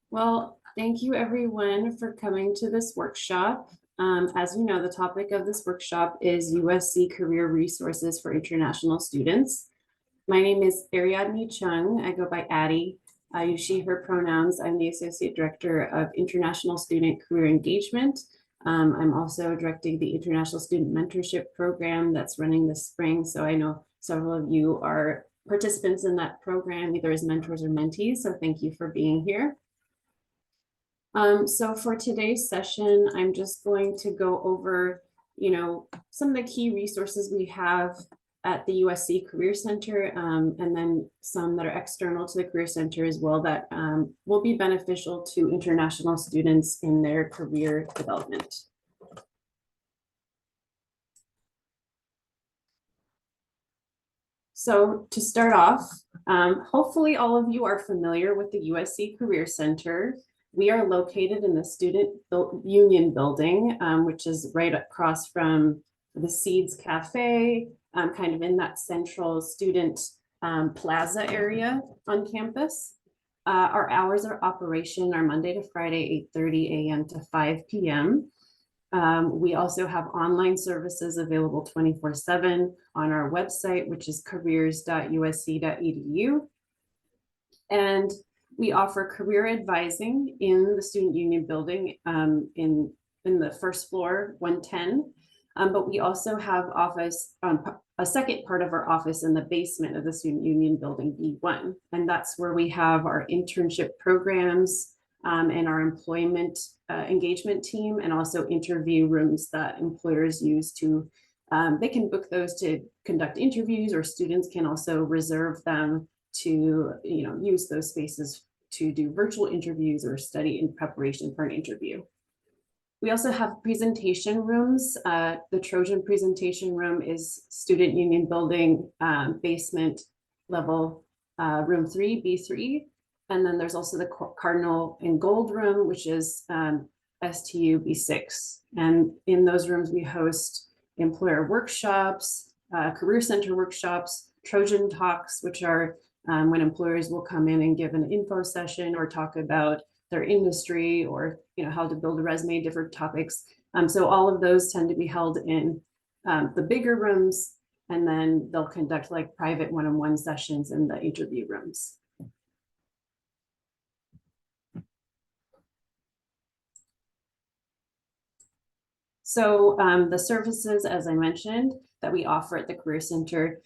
Well, thank you everyone for coming to this workshop. As you know, the topic of this workshop is USC Career Resources for International Students. My name is Ariadne Chung. I go by Addie. I use she, her pronouns. I'm the Associate Director of International Student Career Engagement. I'm also directing the International Student Mentorship Program that's running this spring. So I know several of you are participants in that program, either as mentors or mentees. So thank you for being here. So for today's session, I'm just going to go over, some of the key resources we have at the USC Career Center, and then some that are external to the Career Center as well that will be beneficial to international students in their career development. So to start off, hopefully all of you are familiar with the USC Career Center. We are located in the Student Union Building, which is right across from the Seeds Cafe, kind of in that central student plaza area on campus. Our hours of operation are Monday to Friday, 8:30 a.m. to 5 p.m. We also have online services available 24/7 on our website, which is careers.usc.edu. And we offer career advising in the Student Union Building in the first floor, 110. But we also have a second part of our office in the basement of the Student Union Building, B1. And that's where we have our internship programs and our employment engagement team, and also interview rooms that employers use to, they can book those to conduct interviews, or students can also reserve them to use those spaces to do virtual interviews or study in preparation for an interview. We also have presentation rooms. The Trojan presentation room is Student Union Building basement level room 3, B3. And then there's also the Cardinal and Gold room, which is STU B6. And in those rooms, we host employer workshops, career center workshops, Trojan talks, which are when employers will come in and give an info session or talk about their industry, or how to build a resume, different topics. So all of those tend to be held in the bigger rooms, and then they'll conduct like private one-on-one sessions in the interview rooms. So the services, as I mentioned, that we offer at the Career Center,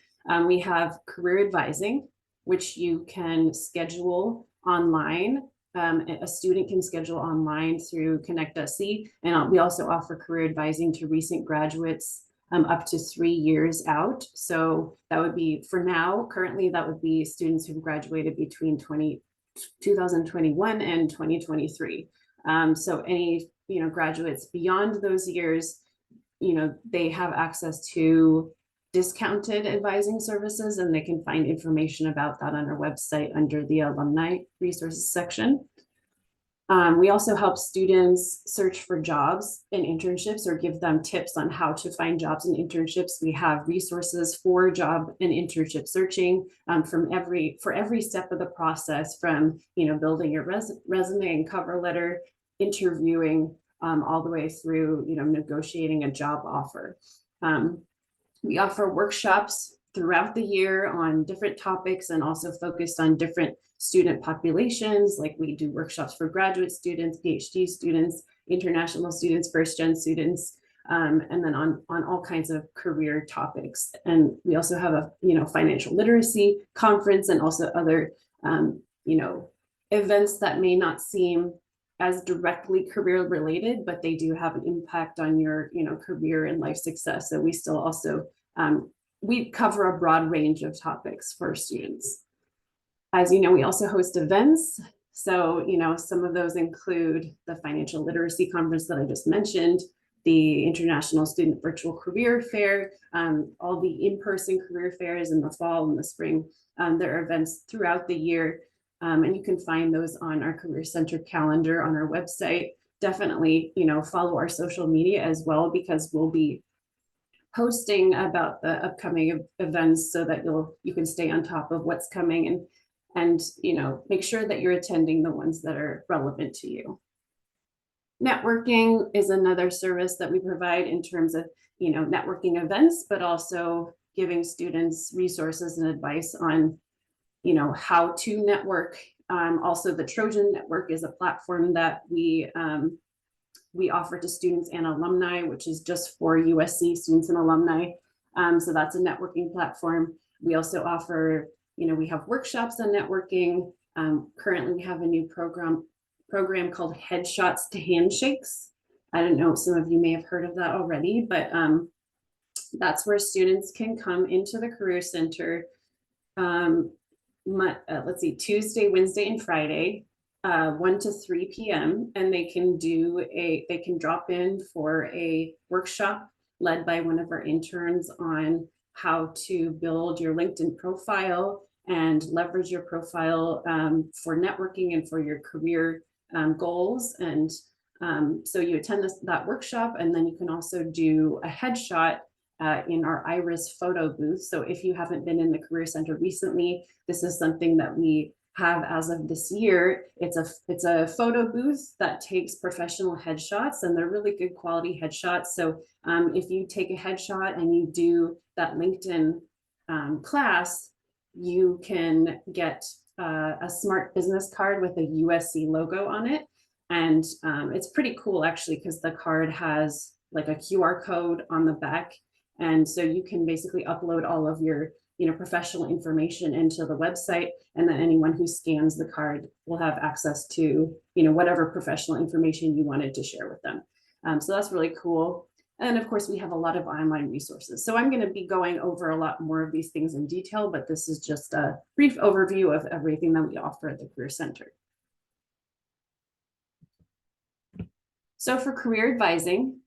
we have career advising, which you can schedule online. A student can schedule online through ConnectUSC, and we also offer career advising to recent graduates up to 3 years out. So that would be, for now, currently, that would be students who've graduated between 2021 and 2023. So any graduates beyond those years, they have access to discounted advising services, and they can find information about that on our website under the alumni resources section. We also help students search for jobs and internships, or give them tips on how to find jobs and internships. We have resources for job and internship searching for every step of the process, from building your resume and cover letter, interviewing, all the way through negotiating a job offer. We offer workshops throughout the year on different topics, and also focused on different student populations. Like we do workshops for graduate students, PhD students, international students, first-gen students, and then on all kinds of career topics. And we also have a financial literacy conference, and also other events that may not seem as directly career related, but they do have an impact on your career and life success. So we still also we cover a broad range of topics for students. As you know, we also host events. So some of those include the financial literacy conference that I just mentioned, the International Student Virtual Career Fair, all the in-person career fairs in the fall and the spring. There are events throughout the year. And you can find those on our Career Center calendar on our website. Definitely, follow our social media as well, because we'll be posting about the upcoming events so that you can stay on top of what's coming. and make sure that you're attending the ones that are relevant to you. Networking is another service that we provide in terms of networking events, but also giving students resources and advice on how to network. Also, the Trojan Network is a platform that we offer to students and alumni, which is just for USC students and alumni. So that's a networking platform. We also offer, we have workshops on networking. Currently, we have a new program called Headshots to Handshakes. I don't know, some of you may have heard of that already, but that's where students can come into the Career Center. Let's see, Tuesday, Wednesday, and Friday, 1 to 3 p.m. and they can drop in for a workshop led by one of our interns on how to build your LinkedIn profile and leverage your profile for networking and for your career goals. And so you attend that workshop, and then you can also do a headshot in our Iris photo booth. So if you haven't been in the Career Center recently, this is something that we have as of this year. It's a photo booth that takes professional headshots, and they're really good quality headshots. So if you take a headshot and you do that LinkedIn class, you can get a smart business card with a USC logo on it. And it's pretty cool actually, because the card has like a QR code on the back. And so you can basically upload all of your professional information into the website, and then anyone who scans the card will have access to whatever professional information you wanted to share with them. So that's really cool. And of course, we have a lot of online resources. So I'm going to be going over a lot more of these things in detail, but this is just a brief overview of everything that we offer at the Career Center. So for career advising,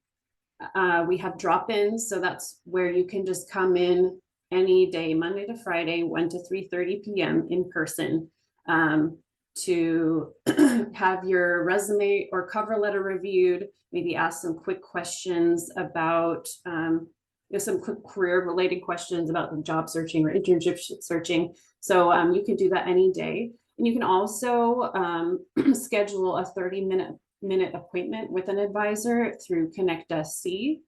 we have drop-ins. So that's where you can just come in any day, Monday to Friday, 1 to 3:30 p.m. in person, to have your resume or cover letter reviewed, maybe ask some quick questions about some quick career related questions about the job searching or internship searching. So you can do that any day. And you can also schedule a 30-minute appointment with an advisor through Connect SC.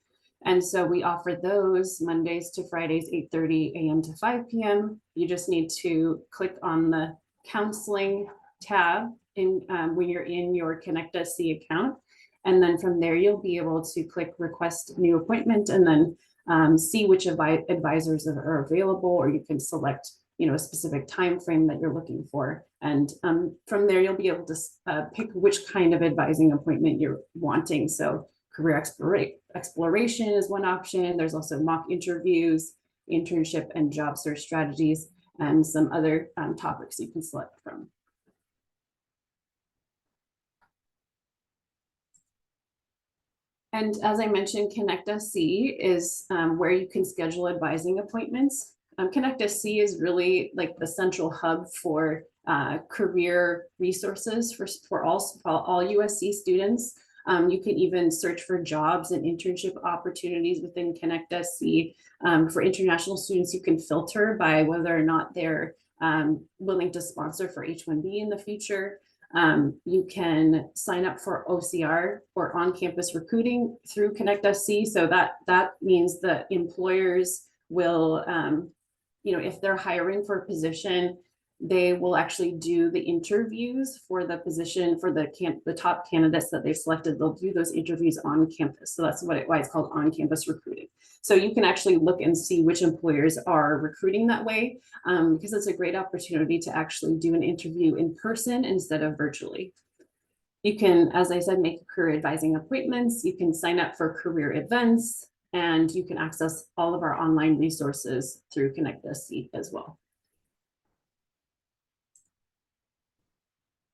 And so we offer those Mondays to Fridays, 8:30 a.m. to 5 p.m. You just need to click on the counseling tab when you're in your Connect SC account. And then from there, you'll be able to click request new appointment and then see which advisors are available, or you can select a specific time frame that you're looking for. And from there, you'll be able to pick which kind of advising appointment you're wanting. So career exploration is one option. There's also mock interviews, internship and job search strategies, and some other topics you can select from. And as I mentioned, Connect SC is where you can schedule advising appointments. Connect SC is really like the central hub for career resources for all USC students. You can even search for jobs and internship opportunities within Connect SC. For international students, you can filter by whether or not they're willing to sponsor for H-1B in the future. You can sign up for OCR or on-campus recruiting through Connect SC. So that means that employers will, if they're hiring for a position, they will actually do the interviews for the position for the top candidates that they've selected. They'll do those interviews on campus. So that's why it's called on-campus recruiting. So you can actually look and see which employers are recruiting that way, because it's a great opportunity to actually do an interview in person instead of virtually. You can, as I said, make career advising appointments. You can sign up for career events, and you can access all of our online resources through Connect SC as well.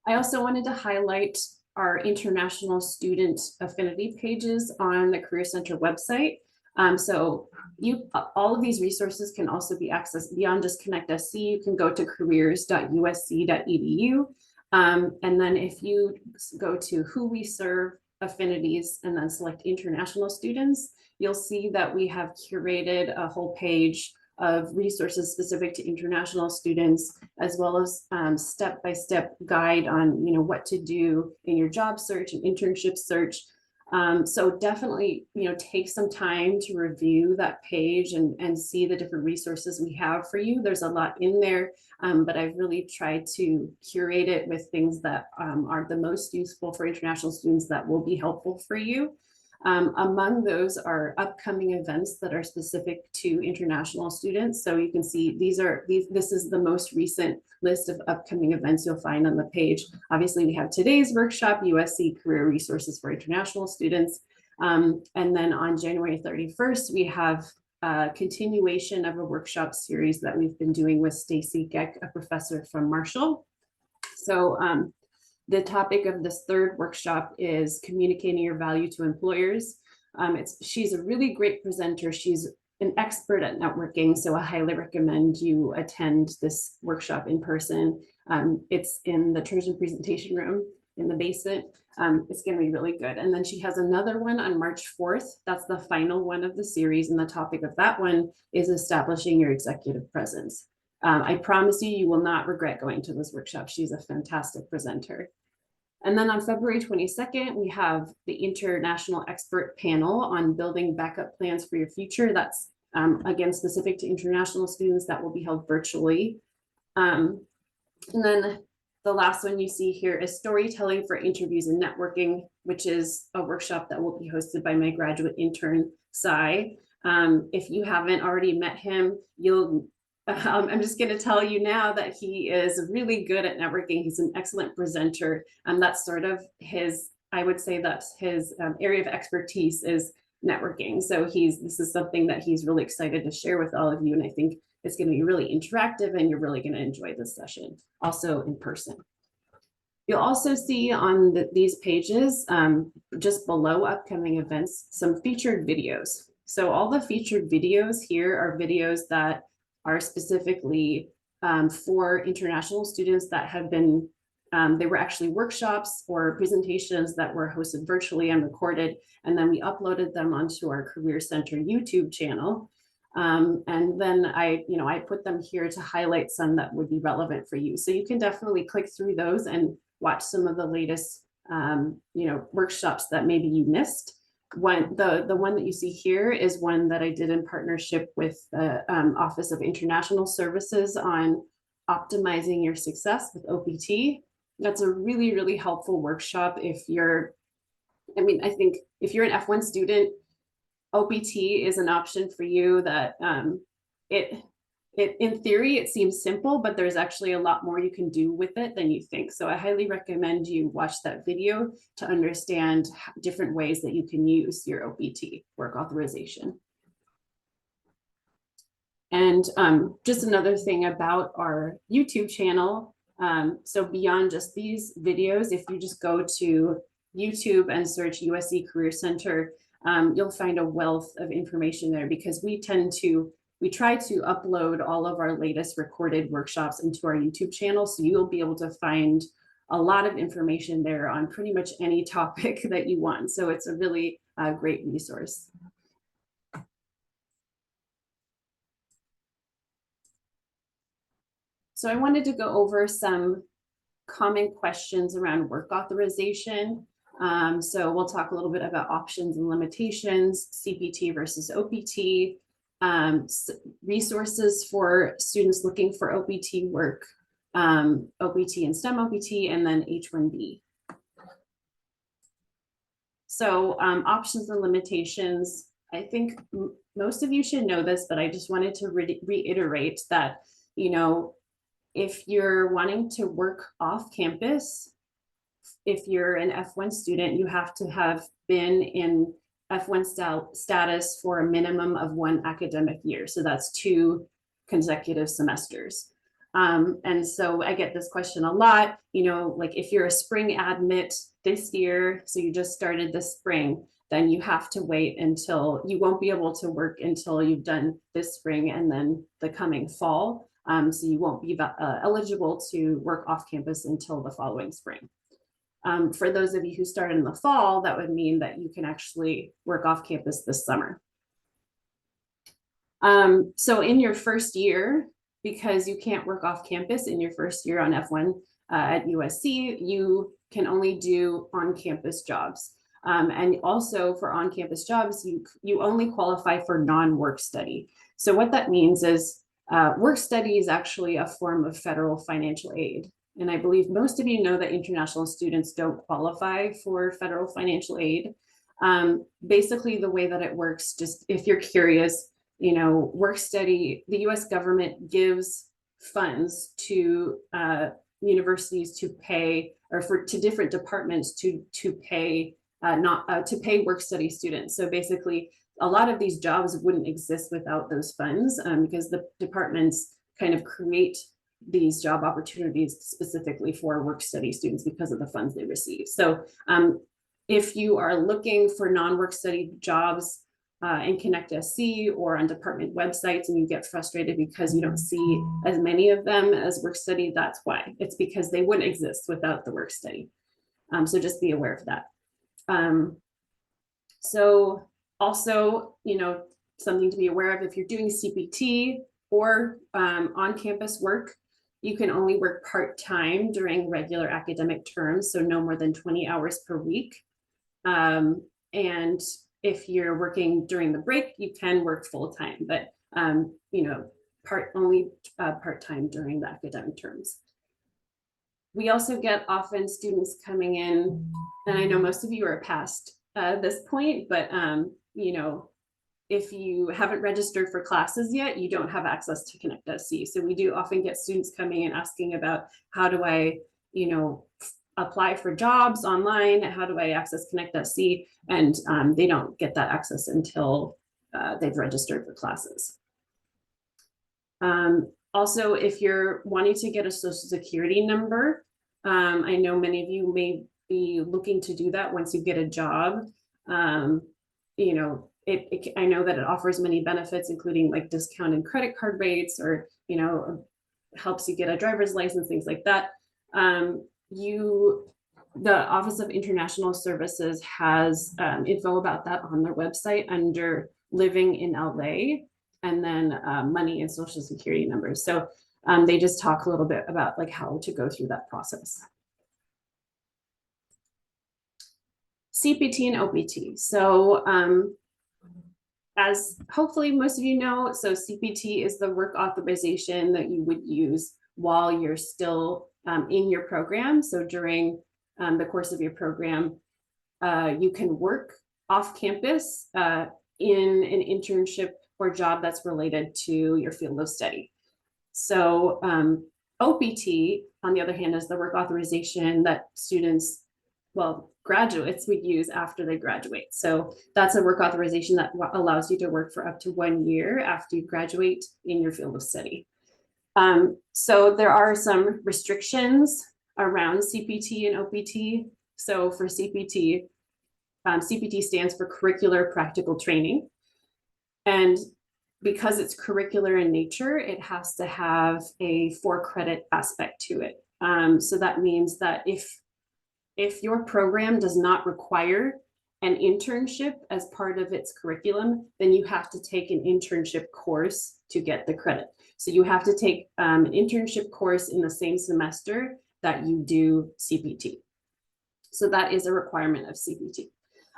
I also wanted to highlight our international student affinity pages on the Career Center website. So all of these resources can also be accessed beyond just Connect SC. You can go to careers.usc.edu. And then if you go to who we serve affinities and then select international students, you'll see that we have curated a whole page of resources specific to international students, as well as step-by-step guide on, you know, what to do in your job search and internship search. So definitely, you know, take some time to review that page and see the different resources we have for you. There's a lot in there, but I've really tried to curate it with things that are the most useful for international students that will be helpful for you. Among those are upcoming events that are specific to international students. So you can see this is the most recent list of upcoming events you'll find on the page. Obviously, we have today's workshop, USC Career Resources for International Students. And then on January 31st, we have a continuation of a workshop series that we've been doing with Stacy Geck, a professor from Marshall. So the topic of this third workshop is communicating your value to employers. She's a really great presenter. She's an expert at networking, so I highly recommend you attend this workshop in person. It's in the Trojan presentation room in the basement. It's going to be really good. And then she has another one on March 4th. That's the final one of the series, and the topic of that one is establishing your executive presence. I promise you, you will not regret going to this workshop. She's a fantastic presenter. And then on February 22nd, we have the International Expert Panel on building backup plans for your future. That's, again, specific to international students. That will be held virtually. And then the last one you see here is storytelling for interviews and networking, which is a workshop that will be hosted by my graduate intern, Sai. If you haven't already met him, I'm just going to tell you now that he is really good at networking. He's an excellent presenter. That's sort of his, I would say that's his area of expertise is networking. So this is something that he's really excited to share with all of you. And I think it's going to be really interactive and you're really going to enjoy this session, also in person. You'll also see on these pages, just below upcoming events, some featured videos. So all the featured videos here are videos that are specifically for international students that have been, they were actually workshops or presentations that were hosted virtually and recorded, and then we uploaded them onto our Career Center YouTube channel. And then I put them here to highlight some that would be relevant for you. So you can definitely click through those and watch some of the latest, workshops that maybe you missed. The one that you see here is one that I did in partnership with the Office of International Services on optimizing your success with OPT. That's a really, really helpful workshop if you're, I think if you're an F1 student, OPT is an option for you that in theory, it seems simple, but there's actually a lot more you can do with it than you think. So I highly recommend you watch that video to understand different ways that you can use your OPT, work authorization. And just another thing about our YouTube channel. So beyond just these videos, if you just go to YouTube and search USC Career Center, you'll find a wealth of information there because we try to upload all of our latest recorded workshops into our YouTube channel. So you'll be able to find a lot of information there on pretty much any topic that you want. So it's a really great resource. So I wanted to go over some common questions around work authorization. So we'll talk a little bit about options and limitations, CPT versus OPT, resources for students looking for OPT work, OPT and STEM OPT, and then H-1B. So options and limitations, I think most of you should know this, but I just wanted to reiterate that, if you're wanting to work off campus, if you're an F1 student, you have to have been in F1 status for a minimum of 1 academic year. So that's 2 consecutive semesters. And so I get this question a lot, like if you're a spring admit this year, so you just started this spring, then you have to wait until you won't be able to work until you've done this spring and then the coming fall. So you won't be eligible to work off campus until the following spring. For those of you who start in the fall, that would mean that you can actually work off campus this summer. So in your first year, because you can't work off campus in your first year on F1 at USC, you can only do on-campus jobs. And also for on-campus jobs, you only qualify for non-work study. So what that means is work study is actually a form of federal financial aid. And I believe most of you know that international students don't qualify for federal financial aid. Basically, the way that it works, just if you're curious, work study, the US government gives funds to universities to pay, or to different departments to pay to pay work study students. So basically, a lot of these jobs wouldn't exist without those funds because the departments kind of create these job opportunities specifically for work study students because of the funds they receive. So if you are looking for non-work study jobs in Connect SC or on department websites and you get frustrated because you don't see as many of them as work study, that's why. It's because they wouldn't exist without the work study. So just be aware of that. So also, something to be aware of if you're doing CPT or on-campus work, you can only work part-time during regular academic terms, so no more than 20 hours per week. And if you're working during the break, you can work full-time, but part-time during the academic terms. We also get often students coming in, and I know most of you are past this point, but if you haven't registered for classes yet, you don't have access to Connect SC. So we do often get students coming and asking about how do I, apply for jobs online? How do I access Connect SC? And they don't get that access until they've registered for classes. Also, if you're wanting to get a social security number, I know many of you may be looking to do that once you get a job. I know that it offers many benefits, including like discounted credit card rates, or helps you get a driver's license, things like that. The Office of International Services has info about that on their website under Living in LA, and then money and social security numbers. So they just talk a little bit about like how to go through that process. CPT and OPT. So as hopefully most of you know, so CPT is the work authorization that you would use while you're still in your program. So during the course of your program, you can work off campus in an internship or job that's related to your field of study. So OPT, on the other hand, is the work authorization that students, graduates would use after they graduate. So that's a work authorization that allows you to work for up to 1 year after you graduate in your field of study. So there are some restrictions around CPT and OPT. So for CPT, CPT stands for curricular practical training. And because it's curricular in nature, it has to have a 4-credit aspect to it. So that means that if your program does not require an internship as part of its curriculum, then you have to take an internship course to get the credit. So you have to take an internship course in the same semester that you do CPT. So that is a requirement of CPT.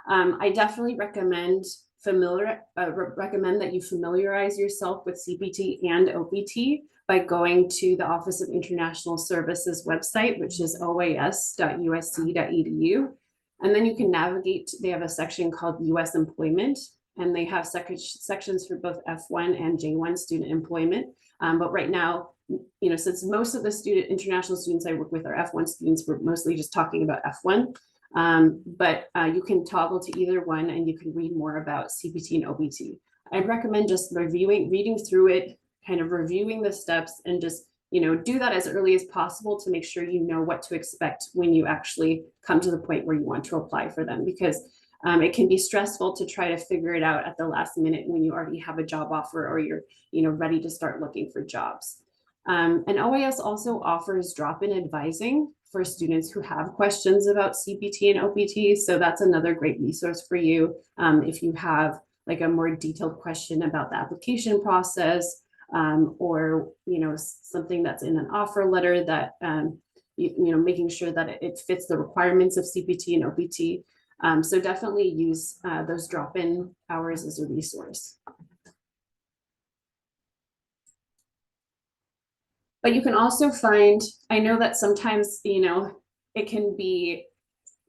I definitely recommend that you familiarize yourself with CPT and OPT by going to the Office of International Services website, which is oas.usc.edu. And then you can navigate, they have a section called US Employment, and they have sections for both F1 and J1 student employment. But right now, since most of the international students I work with are F1 students, we're mostly just talking about F1. But you can toggle to either one and you can read more about CPT and OPT. I'd recommend just reading through it, kind of reviewing the steps, and just do that as early as possible to make sure you know what to expect when you actually come to the point where you want to apply for them, because it can be stressful to try to figure it out at the last minute when you already have a job offer or you're ready to start looking for jobs. And OAS also offers drop-in advising for students who have questions about CPT and OPT. So that's another great resource for you if you have like a more detailed question about the application process, or something that's in an offer letter that making sure that it fits the requirements of CPT and OPT. So definitely use those drop-in hours as a resource. But you can also find, I know that sometimes, it can be,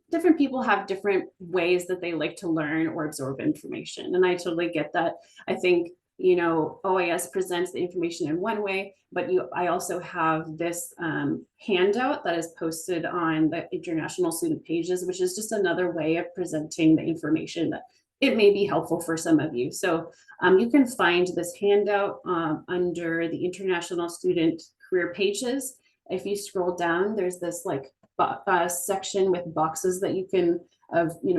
different people have different ways that they like to learn or absorb information. And I totally get that. I think, OIS presents the information in one way, but I also have this handout that is posted on the international student pages, which is just another way of presenting the information that it may be helpful for some of you. So you can find this handout under the international student career pages. If you scroll down, there's this section with boxes that you can,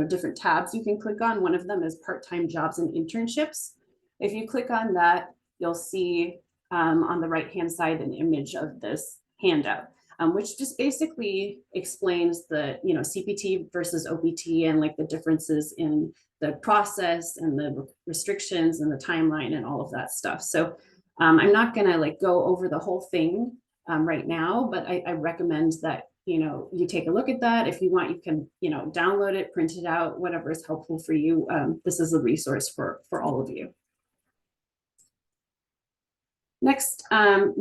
different tabs you can click on. One of them is part-time jobs and internships. If you click on that, you'll see on the right-hand side an image of this handout, which just basically explains the, CPT versus OPT and like the differences in the process and the restrictions and the timeline and all of that stuff. So I'm not gonna go over the whole thing right now, but I recommend that you take a look at that. If you want, you can download it, print it out, whatever is helpful for you. This is a resource for all of you. Next, I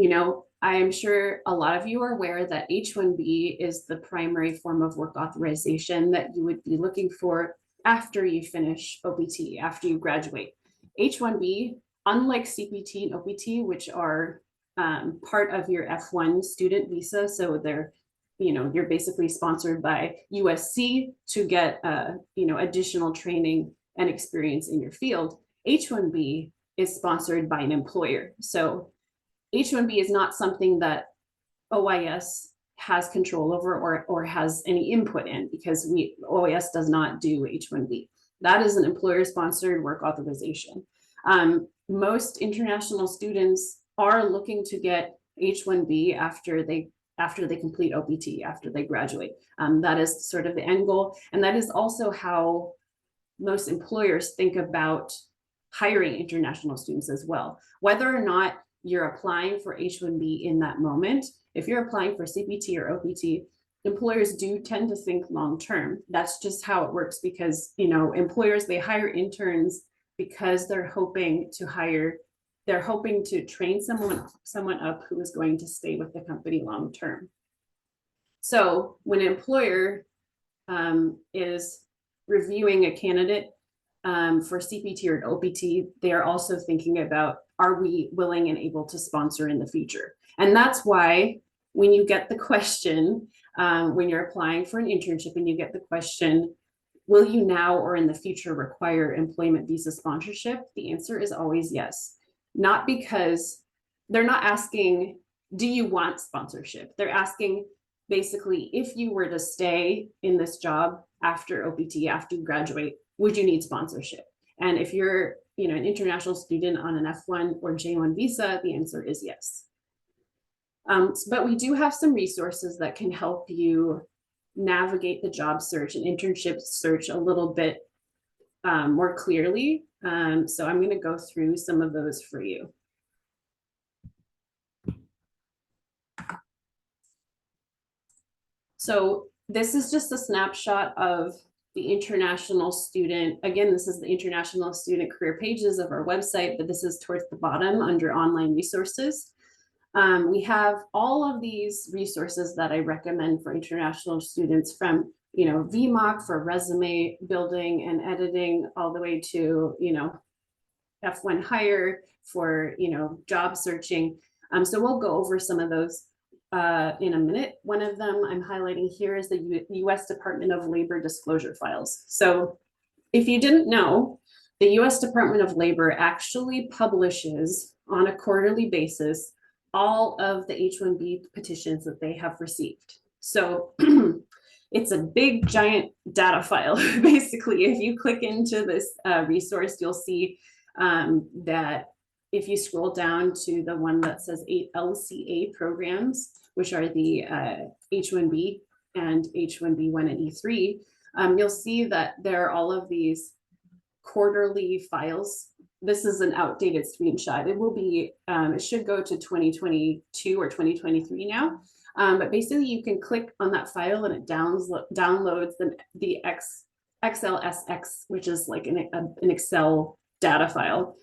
am sure a lot of you are aware that H-1B is the primary form of work authorization that you would be looking for after you finish OPT, after you graduate. H-1B, unlike CPT and OPT, which are part of your F1 student visa, so they're, you're basically sponsored by USC to get, additional training and experience in your field. H-1B is sponsored by an employer. So H-1B is not something that OIS has control over or has any input in, because OIS does not do H-1B. That is an employer-sponsored work authorization. Most international students are looking to get H-1B after they complete OPT, after they graduate. That is sort of the end goal. And that is also how most employers think about hiring international students as well. Whether or not you're applying for H-1B in that moment, if you're applying for CPT or OPT, employers do tend to think long-term. That's just how it works, because employers, they hire interns because they're hoping to train someone up who is going to stay with the company long-term. So when an employer is reviewing a candidate for CPT or OPT, they are also thinking about, are we willing and able to sponsor in the future? And that's why when you get the question, when you're applying for an internship and you get the question, will you now or in the future require employment visa sponsorship? The answer is always yes. Not because they're not asking, do you want sponsorship? They're asking, basically, if you were to stay in this job after OPT, after you graduate, would you need sponsorship? And if you're an international student on an F1 or J1 visa, the answer is yes. But we do have some resources that can help you navigate the job search and internship search a little bit more clearly. So I'm going to go through some of those for you. So this is just a snapshot of the international student. Again, this is the international student career pages of our website, but this is towards the bottom under online resources. We have all of these resources that I recommend for international students, from VMOC for resume building and editing, all the way to F1 Hire for job searching. So we'll go over some of those in a minute. One of them I'm highlighting here is the US Department of Labor disclosure files. So if you didn't know, the US Department of Labor actually publishes on a quarterly basis all of the H-1B petitions that they have received. So it's a big giant data file. Basically, if you click into this resource, you'll see that if you scroll down to the one that says 8 LCA programs, which are the H-1B and H-1B1 and E3, you'll see that there are all of these quarterly files. This is an outdated screenshot. It will be, it should go to 2022 or 2023 now. But basically you can click on that file and it downloads the XLSX, which is like an Excel data file.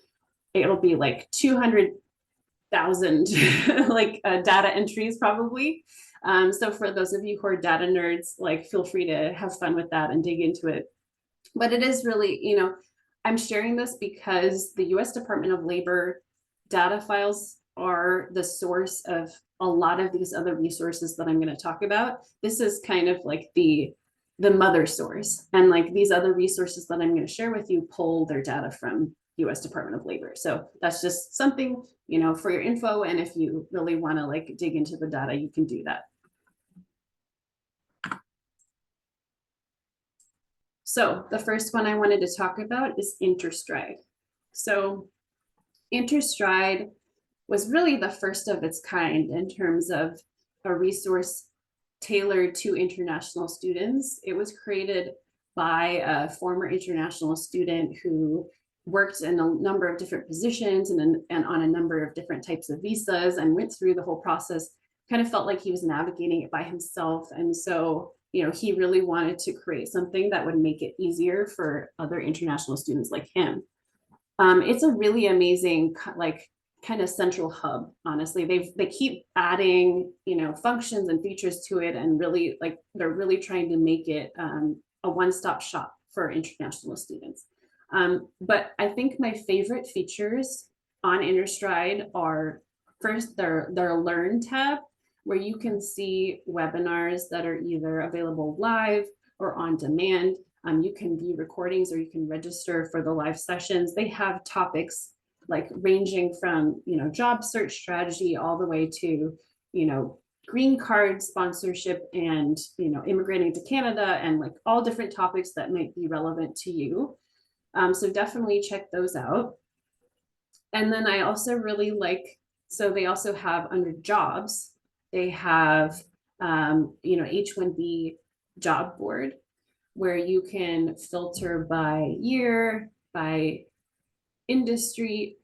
It'll be like 200,000 like data entries probably. So for those of you who are data nerds, like feel free to have fun with that and dig into it. But it is really, you know, I'm sharing this because the US Department of Labor data files are the source of a lot of these other resources that I'm going to talk about. This is kind of like the mother source, and like these other resources that I'm going to share with you pull their data from US Department of Labor. So that's just something, you know, for your info. And if you really want to like dig into the data, you can do that. So the first one I wanted to talk about is Interstride. So Interstride was really the first of its kind in terms of a resource tailored to international students. It was created by a former international student who worked in a number of different positions and on a number of different types of visas and went through the whole process, kind of felt like he was navigating it by himself. And so, you know, he really wanted to create something that would make it easier for other international students like him. It's a really amazing, like, kind of central hub. Honestly, they keep adding, you know, functions and features to it, and really, like, they're really trying to make it a one-stop shop for international students. But I think my favorite features on Interstride are, first, their Learn tab, where you can see webinars that are either available live or on demand. You can view recordings or you can register for the live sessions. They have topics like ranging from, you know, job search strategy all the way to, you know, green card sponsorship and, you know, immigrating to Canada, and like all different topics that might be relevant to you. So definitely check those out. And then I also really like, so they also have under jobs, they have, you know, H-1B job board, where you can filter by year, by industry.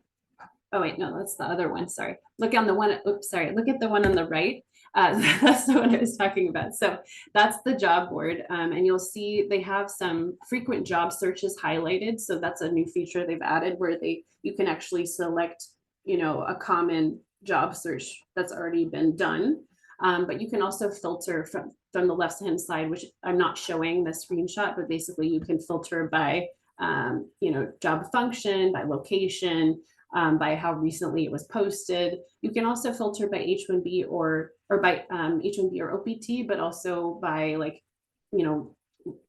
Oh wait, no, that's the other one. Sorry. Look on the one. Oops, sorry. Look at the one on the right. That's the one I was talking about. So that's the job board, and you'll see they have some frequent job searches highlighted. So that's a new feature they've added, where you can actually select, you know, a common job search that's already been done. But you can also filter from the left-hand side, which I'm not showing the screenshot, but basically you can filter by, you know, job function, by location, by how recently it was posted. You can also filter by H-1B or by H-1B or OPT, but also by, like, you know,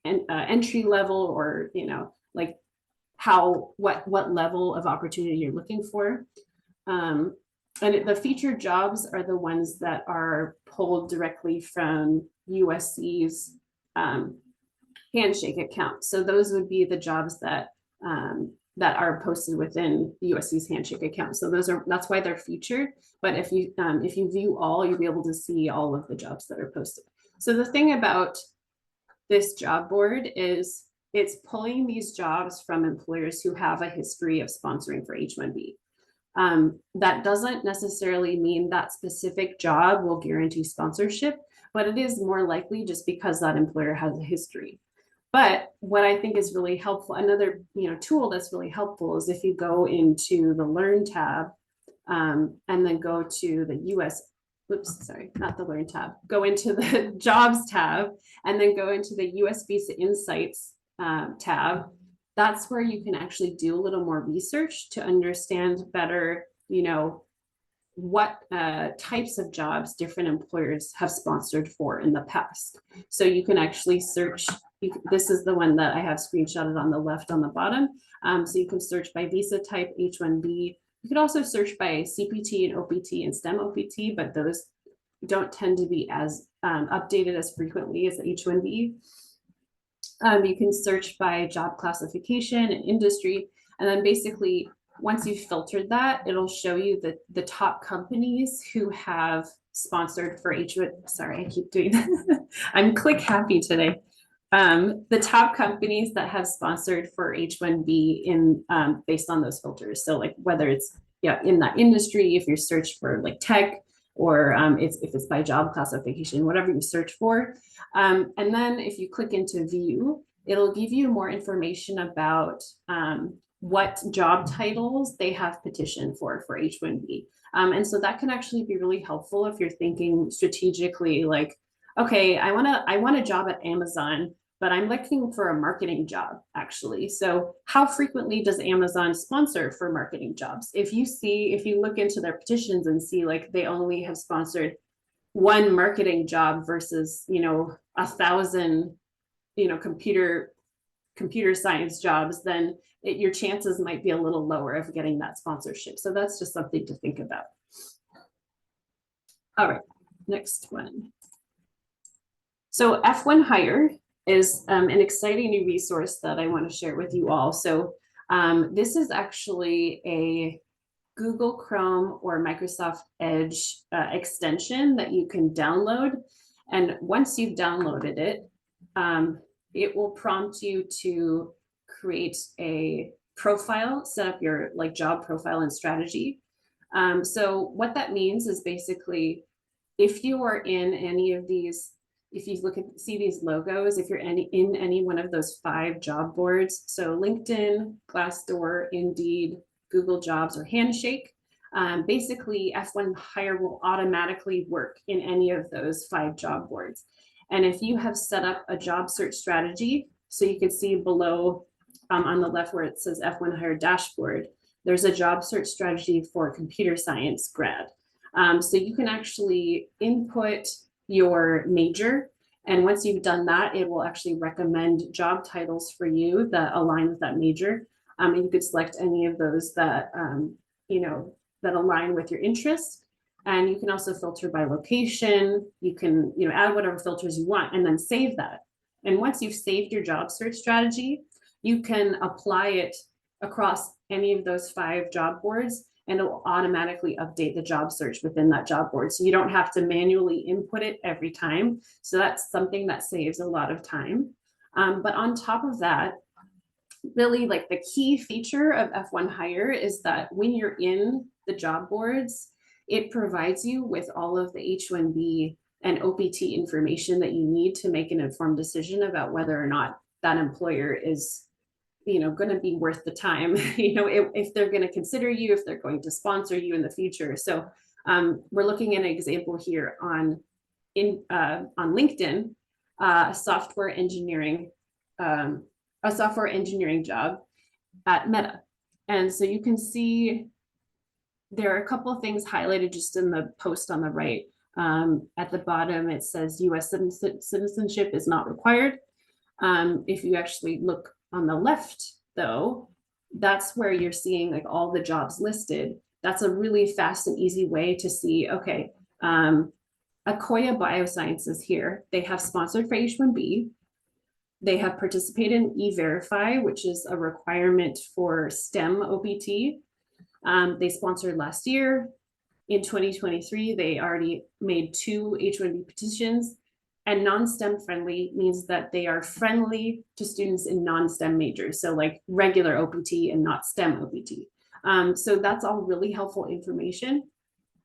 entry level, or, you know, like what level of opportunity you're looking for. And the featured jobs are the ones that are pulled directly from USC's handshake account. So those would be the jobs that are posted within USC's handshake account. So that's why they're featured. But if you view all, you'll be able to see all of the jobs that are posted. So the thing about this job board is it's pulling these jobs from employers who have a history of sponsoring for H-1B. That doesn't necessarily mean that specific job will guarantee sponsorship, but it is more likely just because that employer has a history. But what I think is really helpful, another, you know, tool that's really helpful, is if you go into the Learn tab, and then go to the not the Learn tab, go into the Jobs tab, and then go into the US Visa Insights tab. That's where you can actually do a little more research to understand better, you know, what types of jobs different employers have sponsored for in the past. So you can actually search. This is the one that I have screenshotted on the left on the bottom. So you can search by visa type, H-1B. You could also search by CPT and OPT and STEM OPT, but those don't tend to be as updated as frequently as the H-1B. You can search by job classification and industry, and then basically once you've filtered that, it'll show you the top companies who have sponsored for H-1B. Sorry, I keep doing that. I'm click happy today. the top companies that have sponsored for H-1B in based on those filters. So like whether it's in that industry, if you're searched for like tech, or if it's by job classification, whatever you search for. And then if you click into view, it'll give you more information about what job titles they have petitioned for H-1B. And so that can actually be really helpful if you're thinking strategically, like, okay, I want a job at Amazon, but I'm looking for a marketing job, actually. So how frequently does Amazon sponsor for marketing jobs? If you look into their petitions and see like they only have sponsored one marketing job versus, 1,000, computer science jobs, then your chances might be a little lower of getting that sponsorship. So that's just something to think about. All right, next one. So F1 Hire is an exciting new resource that I want to share with you all. So this is actually a Google Chrome or Microsoft Edge extension that you can download. And once you've downloaded it, it will prompt you to create a profile, set up your like job profile and strategy. So what that means is basically, if you are in any of these, if you see these logos, if you're in any one of those 5 job boards, so LinkedIn, Glassdoor, Indeed, Google Jobs, or Handshake, basically F1 Hire will automatically work in any of those 5 job boards. And if you have set up a job search strategy, so you can see below on the left where it says F1 Hire dashboard, there's a job search strategy for computer science grad. So you can actually input your major, and once you've done that, it will actually recommend job titles for you that align with that major. And you could select any of those that that align with your interests. And you can also filter by location. You can add whatever filters you want and then save that. And once you've saved your job search strategy, you can apply it across any of those 5 job boards, and it will automatically update the job search within that job board. So you don't have to manually input it every time. So that's something that saves a lot of time. But on top of that, really like the key feature of F1 Hire is that when you're in the job boards, it provides you with all of the H-1B and OPT information that you need to make an informed decision about whether or not that employer is going to be worth the time, if they're going to consider you, if they're going to sponsor you in the future. So we're looking at an example here on LinkedIn, a software engineering job at Meta. And so you can see there are a couple of things highlighted just in the post on the right. At the bottom, it says US citizenship is not required. If you actually look on the left, though, that's where you're seeing like all the jobs listed. That's a really fast and easy way to see, okay, Akoya Biosciences here, they have sponsored for H-1B. They have participated in E-Verify, which is a requirement for STEM OPT. They sponsored last year. In 2023, they already made 2 H-1B petitions. And non-STEM friendly means that they are friendly to students in non-STEM majors, so like regular OPT and not STEM OPT. So that's all really helpful information.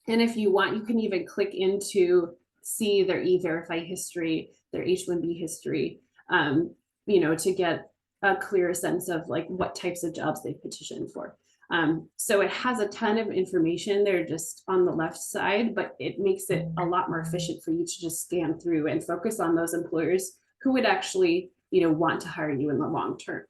And if you want, you can even click into see their E-Verify history, their H-1B history, to get a clear sense of like what types of jobs they've petitioned for. So it has a ton of information there just on the left side, but it makes it a lot more efficient for you to just scan through and focus on those employers who would actually, want to hire you in the long term.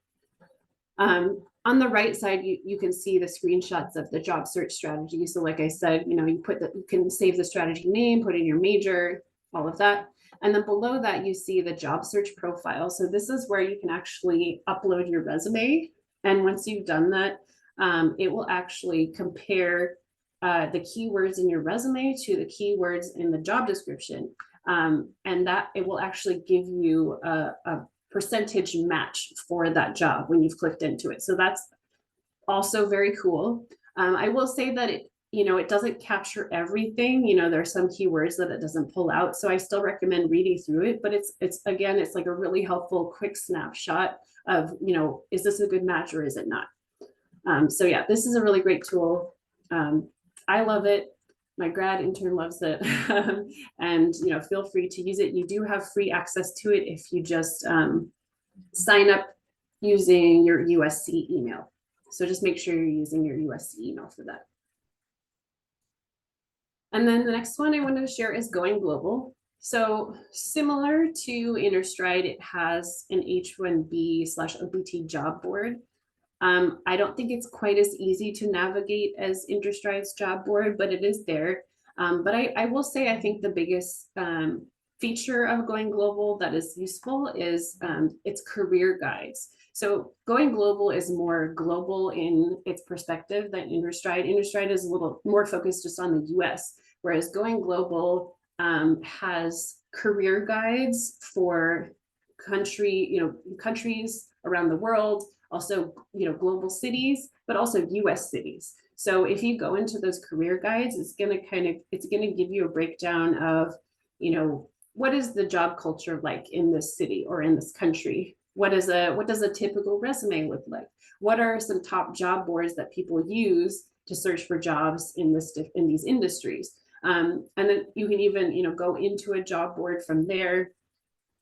On the right side, you can see the screenshots of the job search strategy. So like I said, you can save the strategy name, put in your major, all of that. And then below that, you see the job search profile. So this is where you can actually upload your resume. And once you've done that, it will actually compare the keywords in your resume to the keywords in the job description. And that it will actually give you a percentage match for that job when you've clicked into it. So that's also very cool. I will say that it doesn't capture everything. There are some keywords that it doesn't pull out. So I still recommend reading through it, but it's like a really helpful quick snapshot of, is this a good match or is it not? So yeah, this is a really great tool. I love it. My grad intern loves it. And, feel free to use it. You do have free access to it if you just sign up using your USC email. So just make sure you're using your USC email for that. And then the next one I wanted to share is Going Global. So similar to InterStride, it has an H1B/OPT job board. I don't think it's quite as easy to navigate as InterStride's job board, but it is there. But I will say, I think the biggest feature of Going Global that is useful is its career guides. So Going Global is more global in its perspective than InterStride. InterStride is a little more focused just on the US, whereas Going Global has career guides for countries around the world, also global cities, but also US cities. So if you go into those career guides, it's going to give you a breakdown of what is the job culture like in this city or in this country. What does a typical resume look like? What are some top job boards that people use to search for jobs in these industries? And then you can even go into a job board from there.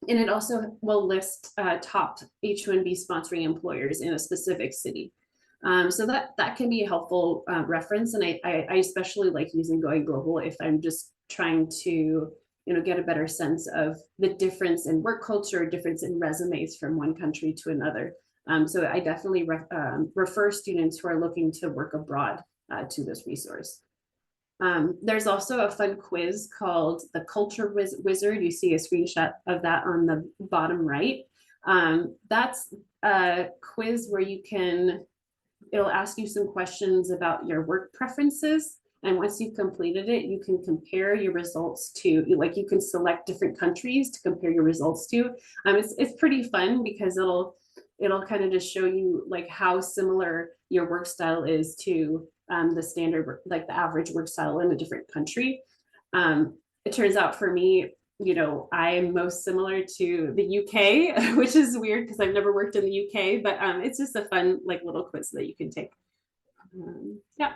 And it also will list top H1B sponsoring employers in a specific city. So that can be a helpful reference. And I especially like using Going Global if I'm just trying to get a better sense of the difference in work culture, difference in resumes from one country to another. So I definitely refer students who are looking to work abroad to this resource. There's also a fun quiz called the Culture Wizard. You see a screenshot of that on the bottom right. That's a quiz where it'll ask you some questions about your work preferences. And once you've completed it, you can compare your results to, you can select different countries to compare your results to. It's pretty fun because it'll kind of just show you how similar your work style is to the standard, the average work style in a different country. It turns out for me, I'm most similar to the UK, which is weird because I've never worked in the UK, but it's just a fun little quiz that you can take. Yeah.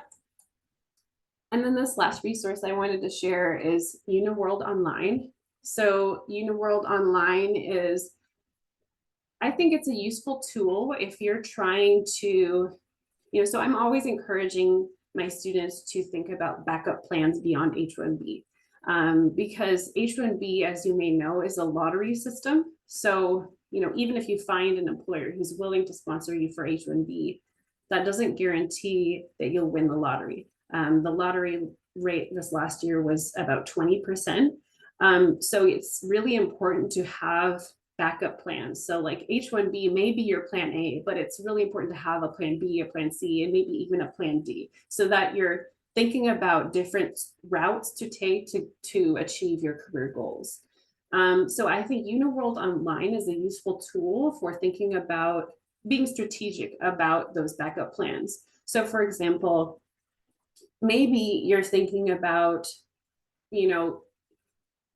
And then this last resource I wanted to share is UniWorld Online. So UniWorld Online I think it's a useful tool if you're trying to, so I'm always encouraging my students to think about backup plans beyond H-1B. Because H-1B, as you may know, is a lottery system. So, even if you find an employer who's willing to sponsor you for H-1B, that doesn't guarantee that you'll win the lottery. The lottery rate this last year was about 20%. So it's really important to have backup plans. So H-1B may be your plan A, but it's really important to have a plan B, a plan C, and maybe even a plan D, so that you're thinking about different routes to take to achieve your career goals. So I think UniWorld Online is a useful tool for thinking about being strategic about those backup plans. So for example, maybe you're thinking about,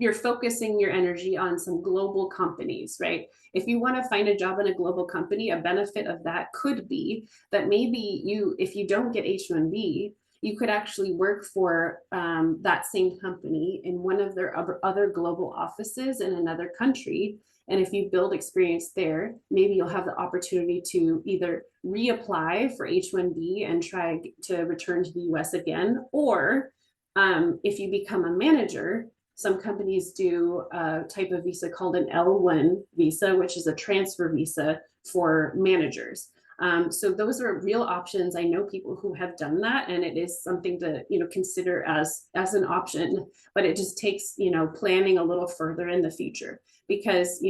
you're focusing your energy on some global companies, right? If you want to find a job in a global company, a benefit of that could be that maybe if you don't get H-1B, you could actually work for that same company in one of their other global offices in another country. And if you build experience there, maybe you'll have the opportunity to either reapply for H-1B and try to return to the US again, or if you become a manager, some companies do a type of visa called an L1 visa, which is a transfer visa for managers. So those are real options. I know people who have done that, and it is something to consider as an option, but it just takes planning a little further in the future, because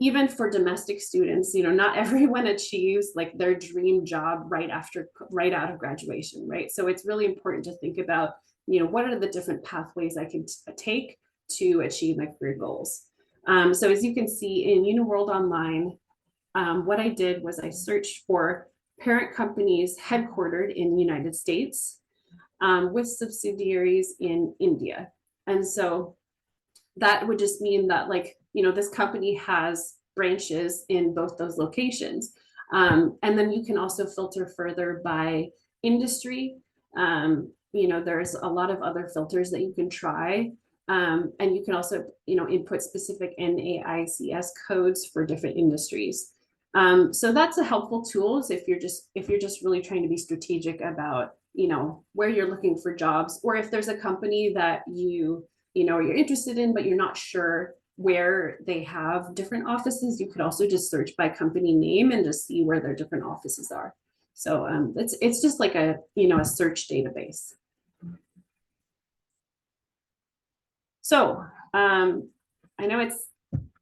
even for domestic students, not everyone achieves their dream job right out of graduation, right? So it's really important to think about what are the different pathways I can take to achieve my career goals. So as you can see in UniWorld Online, what I did was I searched for parent companies headquartered in the United States. with subsidiaries in India. And so that would just mean that, like, this company has branches in both those locations. And then you can also filter further by industry. There's a lot of other filters that you can try. And you can also, input specific NAICS codes for different industries. So that's a helpful tool if you're just really trying to be strategic about, where you're looking for jobs, or if there's a company that you're interested in, but you're not sure where they have different offices. You could also just search by company name and just see where their different offices are. So it's just like a search database. So I know it's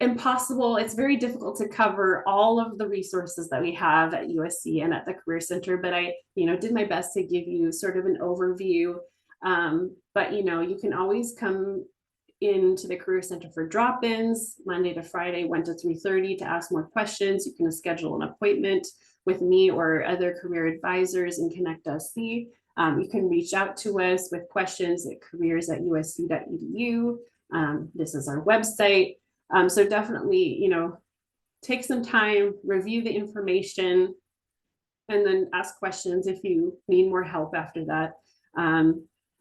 impossible. It's very difficult to cover all of the resources that we have at USC and at the Career Center, but I did my best to give you sort of an overview. But you can always come into the Career Center for drop-ins Monday to Friday, 1 to 3:30 to ask more questions. You can schedule an appointment with me or other career advisors in Connect SC. You can reach out to us with questions at careers@usc.edu. This is our website. So definitely, take some time, review the information, and then ask questions if you need more help after that.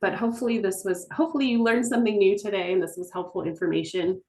But hopefully you learned something new today and this was helpful information.